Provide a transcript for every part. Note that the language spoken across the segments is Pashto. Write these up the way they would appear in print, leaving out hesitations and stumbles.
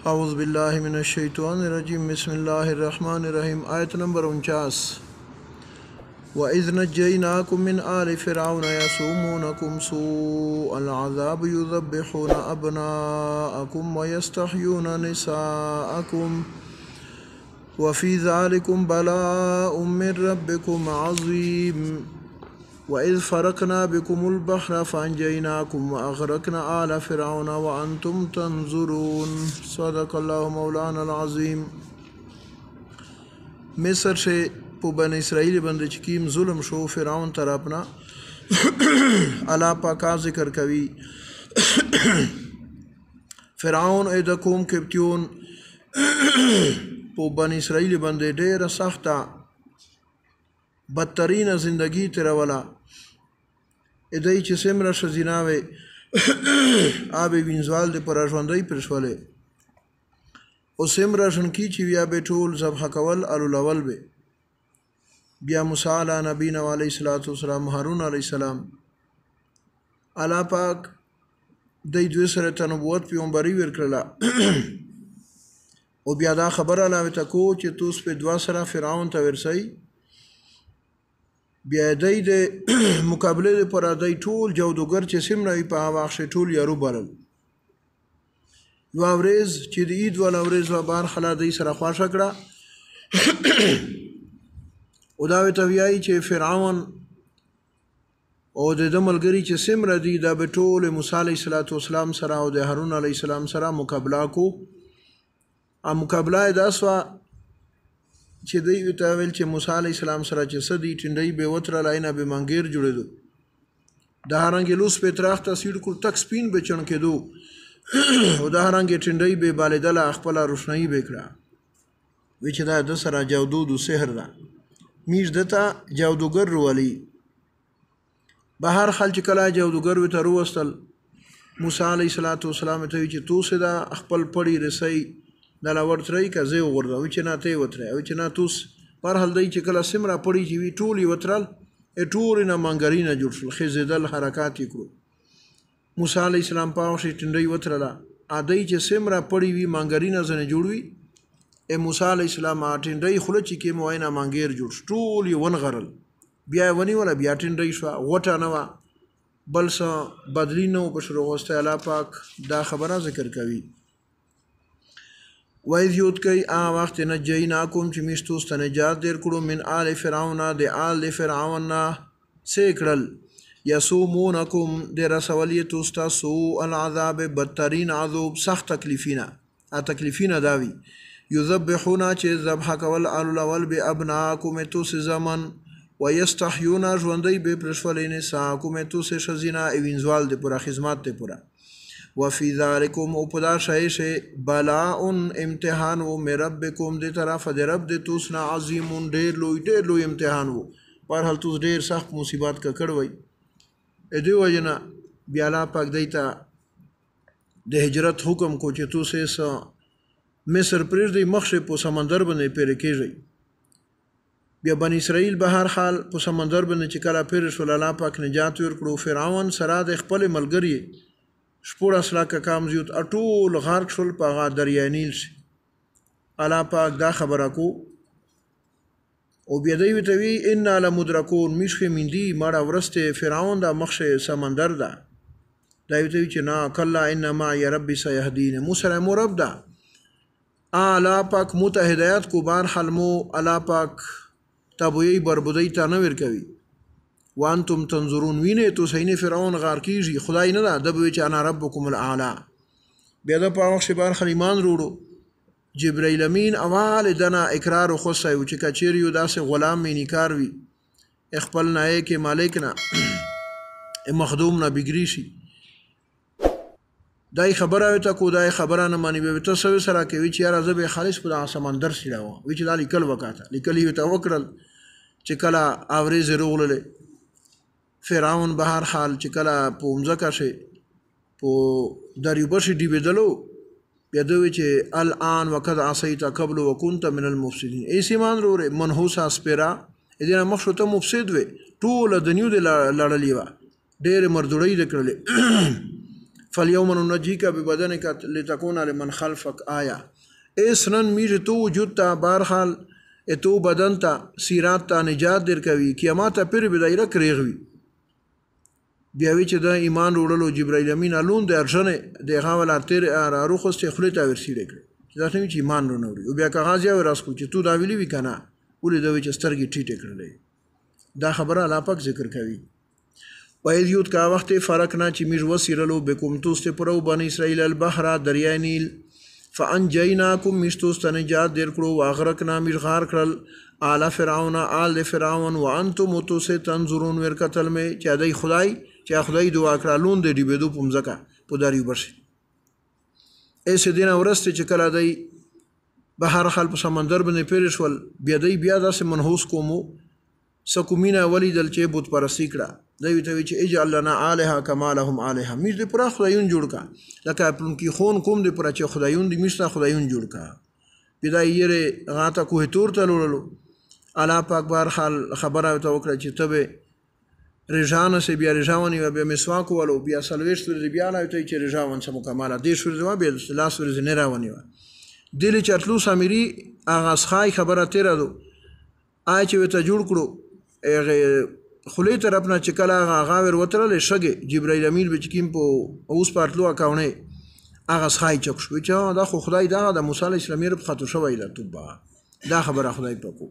أعوذ بالله من الشيطان الرجيم بسم الله الرحمن الرحيم آية نمبر 49 وإذ نجيناكم من آل فرعون يسومونكم سوء العذاب يذبحون أبناءكم ويستحيون نساءكم وفي ذلكم بلاء من ربكم عظيم وإذ فرقنا بكم البحر فأنجيناكم وأغرقنا آل فرعون وأنتم تنظرون صدق الله مولانا العظيم. مصر سے پو بن اسرائیل بند چکیم ظلم شو فرعون طرفنا اللہ پاکا ذکر کوي فرعون ایدکوم کبتیون پو بن اسرائیل بند ډیره سخته بدترین زندگی تیرولا ادای چې سمره شزیناوي آب وینزوال د پر ژوندۍ پرشولې او سمره شنکی چې بیا به ټول ذبح کول الولول به بیا موسی علی نبینا علیه الصلاۃ والسلام هارون علیه السلام الله پاک د دوی سره تنبوت پیغمبري ورکړه او بیا دا خبره علاوه تکو چې توس په دوا سره فرعون ته ورسي بیا د مقابله لپاره د ټول جودوګر چې سیمه په هغه وخت ټول یارو بلل یو ورځ چې د عید ول ورځ و بار خلا د سره خواشه کړه او دا ته ویایي چې فرعون او د ملګری چې سیمه دی د ټول موسی علیه السلام سره او د هارون علیه السلام سره مقابله کو ا مقابله دا سوا چې دوی ته ویل چې موسی علیه السلام سره چې سدي ټنډۍ به وتره لاینه به منګیر جوړېدو د هرنګ لوس په تراخ تصویر کول تک سپین به چن کېدو او د هرنګ ټنډۍ به بالدل خپل روشنايي وکړه و چې دا د سره جادو او سحر ده میش دته جادوګر وروالي به هر خلک کله جادوګر وته وروستل موسی علیه السلام ته چې تو سدا خپل پړی رسي دا لا ورتري که زه وګورم چې نه ته وتره او چې نه توس پر هل دی چې کله سمرا پړی چې وی ټولي وترل ټول نه منګرینا جوړ شل خزیدل حرکات وکړو موسی علی السلام په وخت ټنډي وترلا ادي چې سمرا پړی وی منګرینا زنه جوړوي موسی علی السلام ټنډي خله چې کې موینه منګیر جوړ ټول ون غرل بیا ونی ولا بیا ټنډي شو وټه نه بل څه بدلی نه په شروع واستای الله پاک دا خبره ذکر کوي وَإِذْ يُدْكَيْ وقت نجیناکم چې میشتوس ته نجات در کړو من آل فرعون د آل فرعون سیکړل یسومونکم د رسولی توستا سوء العذاب بدترین عذاب سخت تکلیفینا داوی یذبحون چې ذبح کول الاول بابناکم توس زمن ويستحيون ژوندۍ به پرشولې نساکم توس شزینا وینزوال د پورا خدمت ته پورا وفي ذلكم وپدا شای بلاء امتحان و مربکم دی طرف د رب د توسنا عظیم ډیر لوی امتحان و پر هل توس ډیر سخت مصیبت کا کړوي ا دې وجنا بیا الله پاک دیتا د هجرت حکم کو چې توسه مصر پرېږ دی مخشه په سمندر باندې پیر کېږي بیا بنی اسرائیل به هر حال په سمندر باندې چې کله پیر شول الله پاک نجات ورکړو فرعون سره د خپل ملګری شپور اصلا که کام زیوت اټول غرق شول په غا دریای نیل شي الله پاک دا خبره کو او بیا دوی ته وی ان لمدرکون میشخه مندي مړه ورسته فرعون دا مخشه سمندر دا دوی ته چې نا کلا انما یا ربي سيهدين موسی مرب دا الله پاک متهدایت کو بار حلمو الله پاک تبوی بربدی ته نه ور کوي وانتم تنظرون وینه تو سین فرعون غار کیږي خدای نه دا د چې انا ربکم الاعلى بیا د په وخت بار خلیمان وروړو جبرائیل امین اوال دنا اقرار خو سای او چې کچریو داسې غلام مې نکار وی خپل نه کې مالک نه مخدوم نه بګری شي دای خبره ته کو دای خبره نه مانی به ته سره کوي چې یاره زبې خالص په سمندر سیراو وی چې دالی کل وکاته لیکلی ته وکړل چې کله اورې زروغله فرعون به هر حال چې کله په مځکه شي په دریوبه شي ډیبېدلو بیا دوی چې الان وقد عصیت قبل وكنت من المفسدين ایسیمان وروره منحوسه سپیرا دې مخ شو ته مفسد وي ټول د نیو د لړلې و ډېر مردوړې د کړلې فالیوم ننجیک ببدنک لتکون لمن خلفک آیا. اس نن میره تو وجود تا بارحال تو بدن تا سیرات تا نجات در کوي قیامت پر بدایره کریغوي بیا وی چې د ایمان وروړلو جبرائیل امین الون د ارشنه د هغه ولارتر اروخسته خلیته ورسیره کړ دا څنګه چې ایمان ورنوري او بیا کاغذ یا وراسکو چې تو دا ویلی وی کنه ولې د وچ سترګې ټیټه کړلې دا خبره الله پاک ذکر کوي. وایذ یوت کا وخت فرق نه چې میج وسیرلو بكم توسته پرو بنی اسرائیل البحر دریای نیل فانجیناکم مشتوست نجات در کړو واغرقنا میج غار کړل آل فرعون آل فرعون وانتم توسه تنظرون ور قتل می چې دای خدای چې خدای دعا کړلون د دی بدو پمزکا په دریو برشي ایسه دینه ورسته چې کله دای بهر خل په سمندر باندې پیرشول بیا دای بیا داسې منحوس کومو سکومینا ولیدل چې بت پرستی کړه دوی ته چې اجعل لنا الها کما لهم الها میز د پر خدایون جوړ کا لکه پلون کی خون کوم د پر چې خدایون د میشته خدایون جوړ کا پیدا یې غاته کوه تور تلولو الله پاک بار حال خبره ته وکړه چې تبه رجانه سي بیا رجاونی و بیا مسواک ولو بیا سلويشت ور بیا نه ته چې رجاون سم کماله د شور جواب بیا لاس ور نه راونی و دلی چرتلو سامری اغاز خای خبره تیرا دو آی چې ته جوړ کړو خلی طرف نه چې کله هغه ور وترل شګه جبرائیل امین به چکیم په اوس پارتلو اکاونه هغه خای چک شو چې دا خو خدای دا د موسی علی السلام رب خاطر شوی له توبه دا خبره خدای پکو.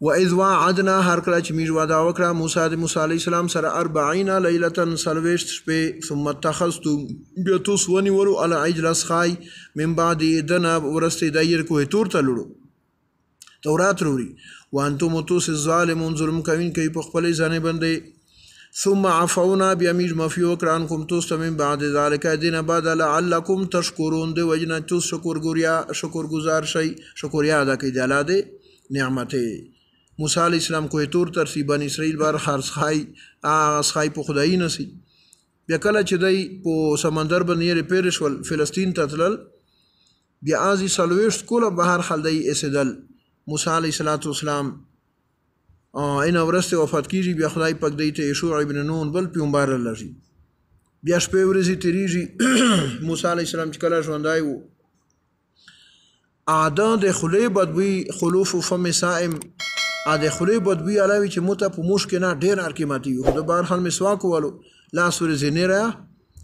و اذ وعدنا هر کله چې میږ وعده وکړه موسی علی السلام سره 40 ليله سلويشت شپه ثم اتخذتم بیا تاسو ونیولو علی عجل خای من بعد دنا ورسته دایر کوه تور تلړو تورات وروړي وانتم توس الظالمون ظلم کوین کوي په خپل ځانې باندې ثم عفونا بیامیج مفی وکړان کوم توس من بعد ذلك دین بعد لعلکم تشکرون دی وجنا توس شکر گزار شي شکریا ادا کوي د الله د نعمت. موسی علی السلام کوه تور ترسی بنی اسرائیل بار خرص خای په خدای نسی بیا کله چې دای په سمندر باندې پیرشول فلسطین ته تلل بیا ازي سلويشت کوله بهر خلدای اسدل موسی علیہ السلام این ورسته وفات کیږي بیا خدای پاک دی ته یشوع ابن نون بل پیغمبر لږی بیا شپه ورځي تیریږي موسی علیہ السلام چې کله ژوندای وو اعدا د خلی بدوی خلوف فم صائم اده خلی بدوی علاوه چې موته په مشک نه ډیر ارکیماتي خو د بار حال مسواک ولو لاس ورځي نه را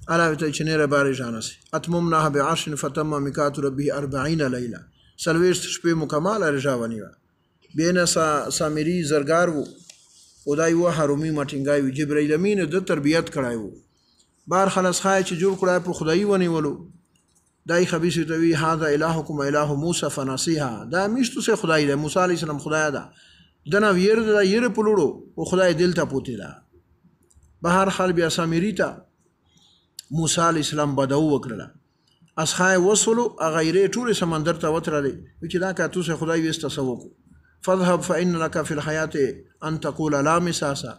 علاوه ته چې نه را بارې جانس اتممنا بعشر فتم میقات ربي 40 ليله سلويشت شپې مکمل ارجاونی و بینه سامری زرګار وو او دای و حرومی مټینګای جبرائیل امین د تربیت کړای وو بار خلاص خای چې جوړ کړای په خدای ونیولو دای خبيث توی هاذا الهکم اله موسی فنسیها دا میشتو سه خدای د موسی علی السلام خدای دا دنا ویر دا یره پلوړو او خدای دل ته پوتی دا بهر حال بیا سامری ته موسی علی السلام بدو وکړه اسخای وصلو غیره ټول سمندر ته وترلی چې دا کا تو سه خدای وست سوکو فذهب فإن لك في الحياة أن تقول لا مساسا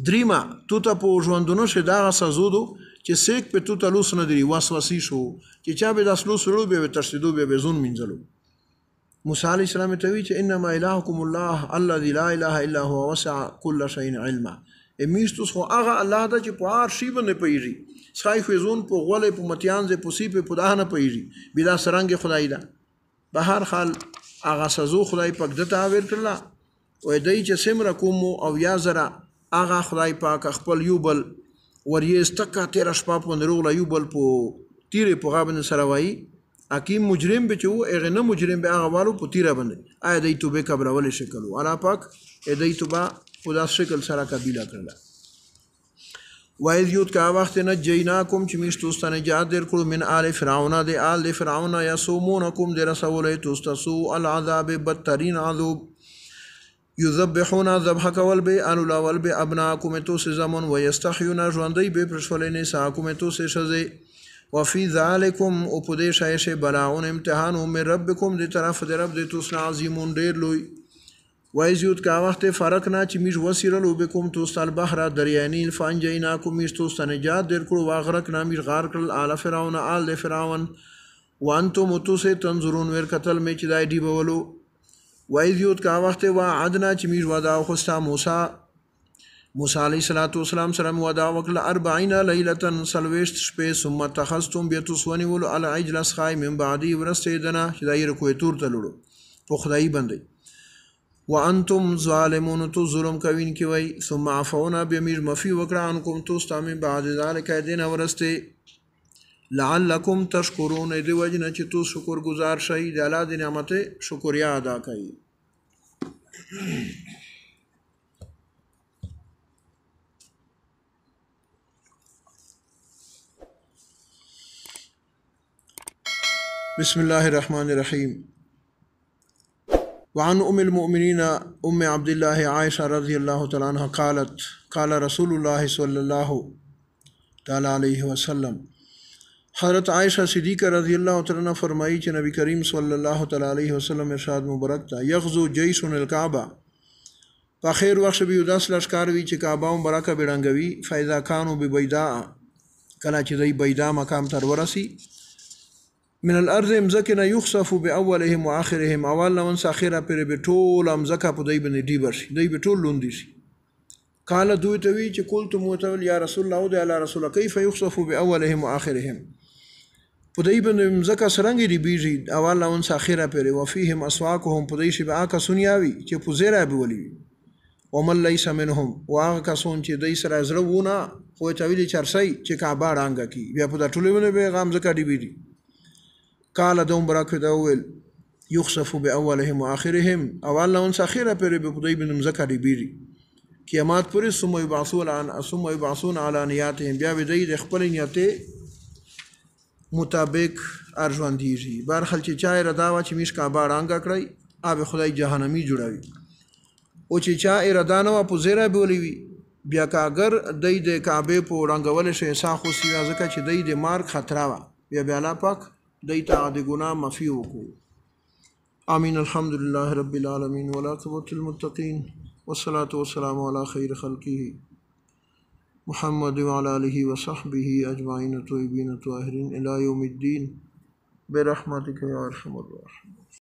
دریما تو ته په ژوندونو شه دا سزودو چې سیک په تو ته لوس نه دی وسوسې شو چې چا به داس لوس ورو به ترشدو به زون منځلو موسی علیہ السلام ته وی چې انما الهکم الله الذي لا اله الا هو وسع كل شيء علما امیستوس خو هغه الله دا چې په هر شی باندې پیږي سخای فزون په غولې په متیان ز په سی په پدانه پیږي بلا سرنګ خدای دا به هر حال هغه سزو خدای پاک دته ور کړلا او دای چې سمره کوم او یا زرا هغه خدای پاک خپل یوبل وریستکه تیر شپه په نروغ یوبل په تیر په غابن سره وای حکیم مجرم به چې هغه نه مجرم به هغه والو په تیر باندې آیا دای توبه قبل ول شکلو الله پاک دای توبه په داس شکل سره قبیله کړل. وایذ یوت کا وخت نه جیناکم چې میشتوست نجات در کړو من آل فرعون د آل فرعون یسومونکم در رسولې توستسو العذاب بدترین عذاب یذبحون ذبح کول به ان الاول به ابناکم توس زمون ويستحيون ژوندۍ به پرشولې نه ساکم توس شزه وفي ذلكم او په دې شایشه بلاون امتحان من ربکم دې طرف دې رب دې توس عظیمون ډیر لوی. وایزیوت کا وخت فرق نه چې میش وسیرلو بكم توستل بحر دریانیل فانجیناکم میش توست نجات در کړو واغرق نامیش غار کړل آل فرعون آل فرعون وانتم توس تنظرون ور قتل می چې دای دی بولو. وایزیوت کا وخت وعدنا چې میش ودا خوستا موسی موسی علیه السلام سره وعده وکړه 40 لیلة سلويشت شپې ثم اتخذتم بیتسونی ول علی عجل اسخای من بعدی ورسیدنا چې دایر کوی تور تلړو په خدای باندې وانتم ظالمون تو ظلم کوین کی وای ثم عفونا بمیر مفی وکړه انکم تو استام بعد ذلک دین ورسته لعلکم تشکرون دی وجنه چې تو شکر گزار شئ د الله د نعمت شکریا ادا کړئ. بسم الله الرحمن الرحيم. وعن المؤمنين عبد الله عائشة رضي الله تعالى عنها قالت قال رسول الله صلى الله تعالى عليه وسلم حضرت عائشہ صدیقہ رضی اللہ تعالیٰ عنہ فرمائی کہ نبی کریم صلی اللہ تعالیٰ علیہ وسلم ارشاد مبارک تا یغزو جیش الکعبہ په خیر وخت به داس لشکار وی چې کعبه مبارکه بیرنګوي فاذا كانوا ببيداء کله چې دی بيداء مقام تر ورسی من الارض مزکنا یخسف باولهم واخرهم اول لمن ساخره پر بتول مزکه په دی باندې دی برشي دی بتول لوندي شي قال دوی ته وی چې قلت متول یا رسول الله او علی رسول كيف يخسف باولهم واخرهم په دی باندې مزکه سرنګ دی بیږي اول لمن ساخره پر وفيهم اسواقهم په دی شي به کا سنیاوي چې په زیرا به ولي ومن ليس منهم واغه کسون چې دی سره زړونه خو ته ویلي چرسي چې کعبه رانګه کی بیا په ټولې باندې به غام زکه دی بیږي. قال دوم براك داول يخسف باولهم واخرهم اول لون ساخره پر بپدای بن مزکه دی بیری قیامت پر ثم يبعثون على نياتهم بیا بدای د خپل نیت مطابق ارجواندیږي برخل چې چا اراده وا چې میش کعبه رانګه کړی اب خدای جهنمی جوړوي او چې چا اراده نه په زیره بولی بیا کاګر دای د کعبه په رنگول شي ساخو سیا ځکه چې دای د مارک خطر وا بیا الله پاک دیتا د گناہ مفی وکو. آمین. الحمد لله رب العالمین والعاقبۃ للمتقین والصلاة والسلام علی خیر خلقه محمد وعلى آله وصحبه اجمعین طیبین طاهرین الی یوم الدین برحمتک یا ارحم الراحمین.